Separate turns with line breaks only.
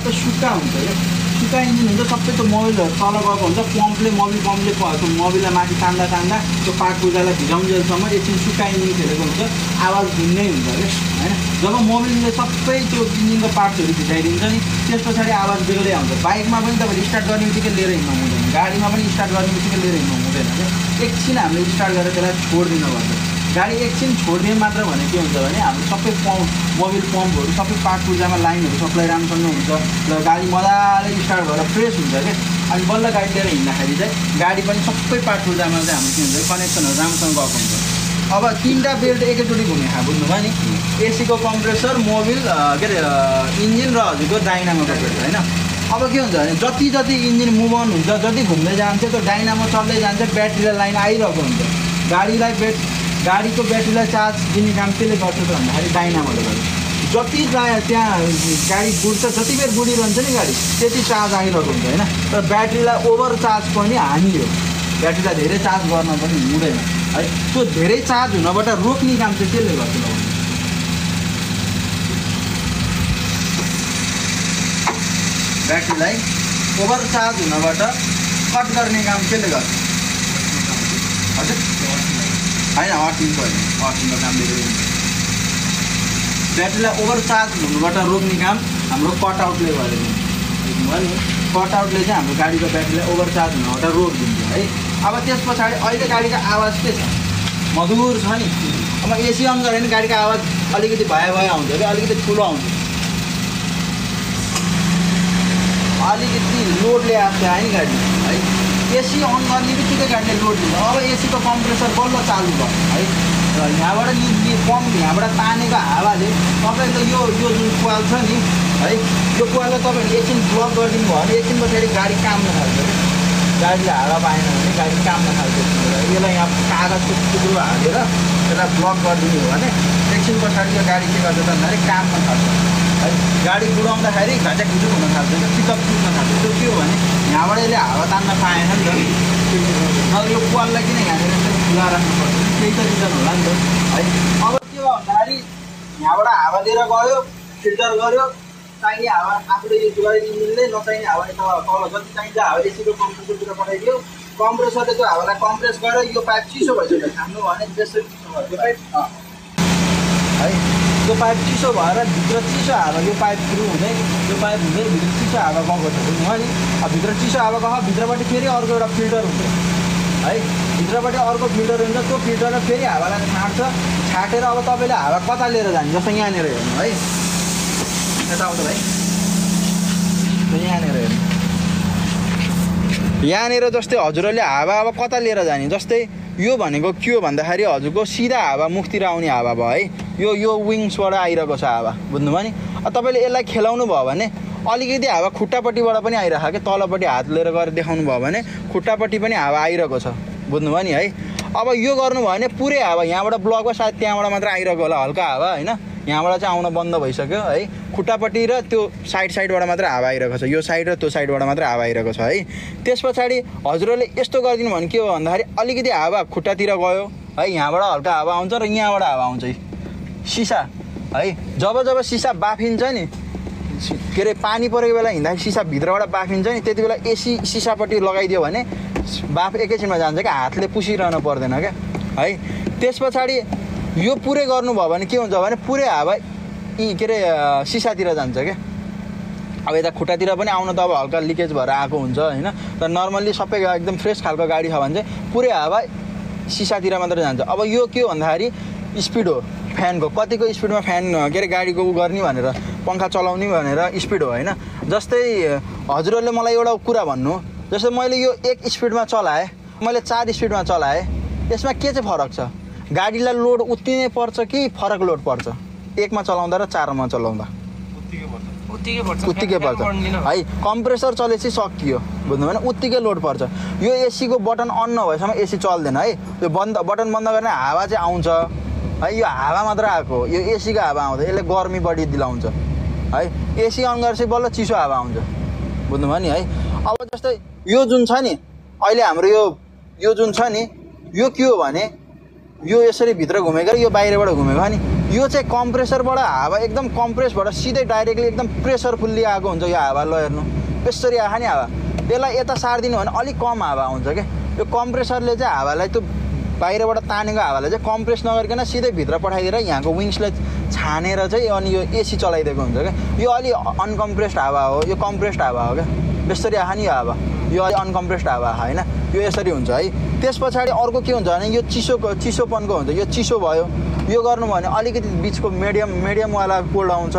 सबै सुक्खा हुन्छ क्या सुक्खा इन्जिन हुन्छ सबै त्यो मोबिलहरू तल गएको हुन्छ मोबिल पम्पले त्यो मोबिललाई माथि तान्दा त्यो पार्ट पूजालाई भिजाउन्जेलसम्म एकछिन सुक्खा इन्जिन खेलेको हुन्छ आवाज भिन्नै हुन्छ क्या होइन जब मोबिलले सबै त्यो इन्जिनको पार्ट्सहरू भिजाइदिन्छ नि त्यस पछाडि आवाज बेग्लै आउँछ बाइकमा पनि तपाईँले स्टार्ट गर्ने बित्तिकै लिएर हिँड्नु हुँदैन गाडीमा पनि स्टार्ट गर्ने बित्तिकै लिएर हिँड्नु हुँदैन क्या एकछिन हामीले स्टार्ट गरेर त्यसलाई छोडिदिनुपर्छ गाडी एकछिन छोडिदिए मात्र भने के हुन्छ भने हाम्रो सबै मोबिल पम्पहरू सबै पार्ट पूजामा लाइनहरू सप्लाई राम्रोसँग हुन्छ र गाडी मजाले स्टार्ट भएर फ्रेस हुन्छ क्या अनि बल्ल गाडी लिएर हिँड्दाखेरि चाहिँ गाडी पनि सबै पार्ट पूजामा चाहिँ हाम्रो के हुन्छ कनेक्सनहरू राम्रोसँग गएको हुन्छ अब 3टा बेल्ट एकैचोटि घुम्ने खा बुझ्नुभयो नि एसीको कम्प्रेसर मोबिल के अरे इन्जिन र हजुरको डाइनामोको बेल्ट होइन अब के हुन्छ भने जति इन्जिन मुभ अन हुन्छ जति घुम्दै जान्छ त्यो डाइनामो चल्दै जान्छ ब्याट्रीलाई लाइन आइरहेको हुन्छ गाडीको ब्याट्रीलाई चार्ज दिने काम त्यसले गर्छ त भन्दाखेरि डाइनामोले गर्छ जति त्यहाँ गाडी बुढ्छ जति बेर बुढिरहन्छ नि गाडी त्यति चार्ज आइरहेको हुन्छ होइन तर ब्याट्रीलाई ओभर चार्ज पनि हानि हो ब्याट्रीलाई धेरै चार्ज गर्न पनि हुँदैन है त्यो धेरै चार्ज हुनबाट रोक्ने काम चाहिँ त्यसले गर्छ ब्याट्रीलाई ओभर चार्ज हुनबाट कट गर्ने काम त्यसले गर्छ हजुर होइन अर्थिङको होइन अर्थिङको काम धेरै हुन्छ ब्याट्रीलाई ओभर चार्ज हुनुबाट रोक्ने काम हाम्रो कटआउटले गरेको बुझ्नुभयो नि कटआउटले चाहिँ हाम्रो गाडीको ब्याट्रीलाई ओभर चार्ज हुनबाट रोकिदिन्छ है अब त्यस पछाडि अहिले गाडीको आवाज के छ मधुर छ नि अब एसी अन गऱ्यो भने गाडीको आवाज अलिकति भए आउँछ कि अलिकति ठुलो आउँछ अलिकति लोडले आएको आयो नि गाडी है एसी अन गर्ने बित्तिकै गाडीले लोड दिन्छ अब एसीको कम्प्रेसर बल्ल चालु भयो है र यहाँबाट पम्प यहाँबाट तानेको हावाले तपाईँको यो जुन कोइल छ नि है यो कोइललाई तपाईँले एकछिन ब्लक गरिदिनु भयो भने एकछिन पछाडि गाडी काम्न थाल्छ गाडीले हावा पाएन भने गाडी काम्न थाल्छ यसलाई यहाँ कागजको टुक्रो हालेर त्यसलाई ब्लक गरिदिनु हो भने एकछिन पछाडि यो गाडी के गर्छ भन्दाखेरि काम्न थाल्छ है गाडी बुढाउँदाखेरि घाँचा घुचुक हुन थाल्छ पिकअप छुट्न थाल्छ त्यो के हो भने यहाँबाट यसले हावा तान्न पाएन नि त नत्र यो कोइललाई किन यहाँनिर खुला राख्नुपर्छ त्यही त रिजन होला नि त है अब के भयो भन्दाखेरि यहाँबाट हावा लिएर गयो फिल्टर गर्यो चाहिने हावा आफूले युज गरेर इन्जिनले नचाहिने हावा यता तल जति चाहिन्छ हावा एसीको कम्प्रेसरतिर पठाइदियो कम्प्रेसरले त्यो हावालाई कम्प्रेस गरेर यो पाइप चिसो भइसक्यो हाम्रो भने त्यसरी चिसो भयो त्यो पाइप है त्यो पाइप चिसो भएर भित्र चिसो हावा यो पाइप थ्रु हुँदै यो पाइप हुँदै भित्र चिसो हावा गएको छ बुझ्नुभयो नि अब भित्र चिसो हावा गयो भित्रबाट फेरि अर्को एउटा फिल्टर हुन्छ है भित्रबाट अर्को फिल्टर हुन्छ त्यो फिल्टरले फेरि हावालाई छाटेर अब तपाईँले हावा कता लिएर जाने जस्तो यहाँनिर हेर्नु है यता आउँछ भाइ यहाँनिर हेर्नु यहाँनिर जस्तै हजुरहरूले हावा अब कता लिएर जाने जस्तै यो भनेको के हो भन्दाखेरि हजुरको सिधा हावा मुखतिर आउने हावा भयो है यो विङ्सबाट आइरहेको छ हावा बुझ्नुभयो नि तपाईँले यसलाई खेलाउनु भयो भने अलिकति हावा खुट्टापट्टिबाट पनि आइरहेको क्या तलपट्टि हात लिएर गएर देखाउनु भयो भने खुट्टापट्टि पनि हावा आइरहेको छ बुझ्नुभयो नि है अब यो गर्नुभयो भने पुरै हावा यहाँबाट ब्लक भयो सायद त्यहाँबाट मात्र आइरहेको होला हल्का हावा होइन यहाँबाट चाहिँ आउन बन्द भइसक्यो है खुट्टापट्टि र त्यो साइडबाट मात्र हावा आइरहेको छ यो साइड र त्यो साइडबाट मात्र हावा आइरहेको छ है त्यस पछाडि हजुरहरूले यस्तो गरिदिनु भने के हो भन्दाखेरि अलिकति हावा खुट्टातिर गयो है यहाँबाट हल्का हावा आउँछ र यहाँबाट हावा आउँछ सिसा है जब सिसा बाफिन्छ नि के अरे पानी परेको बेला हिँड्दाखेरि सिसा भित्रबाट बाफिन्छ नि त्यति बेला एसी सिसापट्टि लगाइदियो भने बाफ एकैछिनमा जान्छ क्या हातले पुसिरहनु पर्दैन क्या है त्यस पछाडि यो पुरै गर्नुभयो भने के हुन्छ भने पुरै हावा के अरे सिसातिर जान्छ क्या अब यता खुट्टातिर पनि आउन त अब हल्का लिकेज भएर आएको हुन्छ होइन तर नर्मल्ली सबै एकदम फ्रेस खालको गाडी छ भने चाहिँ पुरै हावा सिसातिर मात्र जान्छ अब यो के हो भन्दाखेरि स्पिड हो फ्यानको कतिको स्पिडमा फ्यान के अरे गाडीको उ गर्ने भनेर पङ्खा चलाउने भनेर स्पिड हो होइन जस्तै हजुरहरूले मलाई एउटा कुरा भन्नु जस्तै मैले यो 1 स्पिडमा चलाएँ मैले 4 स्पिडमा चलाएँ यसमा के चाहिँ फरक छ गाडीलाई लोड उत्ति नै पर्छ कि फरक लोड पर्छ 1मा चलाउँदा र 4मा चलाउँदा उत्तिकै पर्छ है कम्प्रेसर चलेपछि सकियो बुझ्नु भएन उत्तिकै लोड पर्छ यो एसीको बटन अन नभएसम्म एसी चल्दैन है त्यो बटन बन्द गर्ने हावा चाहिँ आउँछ है यो हावा मात्र आएको यो एसीको हावा आउँछ यसले गर्मी बढी दिलाउँछ है एसी अन गरेपछि बल्ल चिसो हावा आउँछ बुझ्नुभयो नि है अब जस्तै यो जुन छ नि अहिले हाम्रो यो जुन छ नि यो के हो भने यो यसरी भित्र घुमेको र यो बाहिरबाट घुमेको नि यो चाहिँ कम्प्रेसरबाट हावा एकदम कम्प्रेसबाट सिधै डाइरेक्टली एकदम प्रेसरफुल्ली आएको हुन्छ यो हावा। ल हेर्नु यसरी आयो नि हावा, यसलाई यता सारिदिनु भने अलिक कम हावा आउँछ क्या। यो कम्प्रेसरले चाहिँ हावालाई त्यो बाहिरबाट तानेको हावालाई चाहिँ कम्प्रेस नगरिकन सिधै भित्र पठाइदिएर यहाँको विङ्सलाई छानेर चाहिँ अनि यो एसी चलाइदिएको हुन्छ क्या। यो अलि अनकम्प्रेस्ड हावा हो, यो कम्प्रेस्ड हावा हो क्या। यसरी आयो नि यो हावा, यो अलि अनकम्प्रेस्ड हावा होइन, यो यसरी हुन्छ है। त्यस पछाडि अर्को के हुन्छ भने यो चिसोपनको हुन्छ, यो चिसो भयो, यो गर्नुभयो भने अलिकति बिचको मिडियमवाला कोल्ड आउँछ।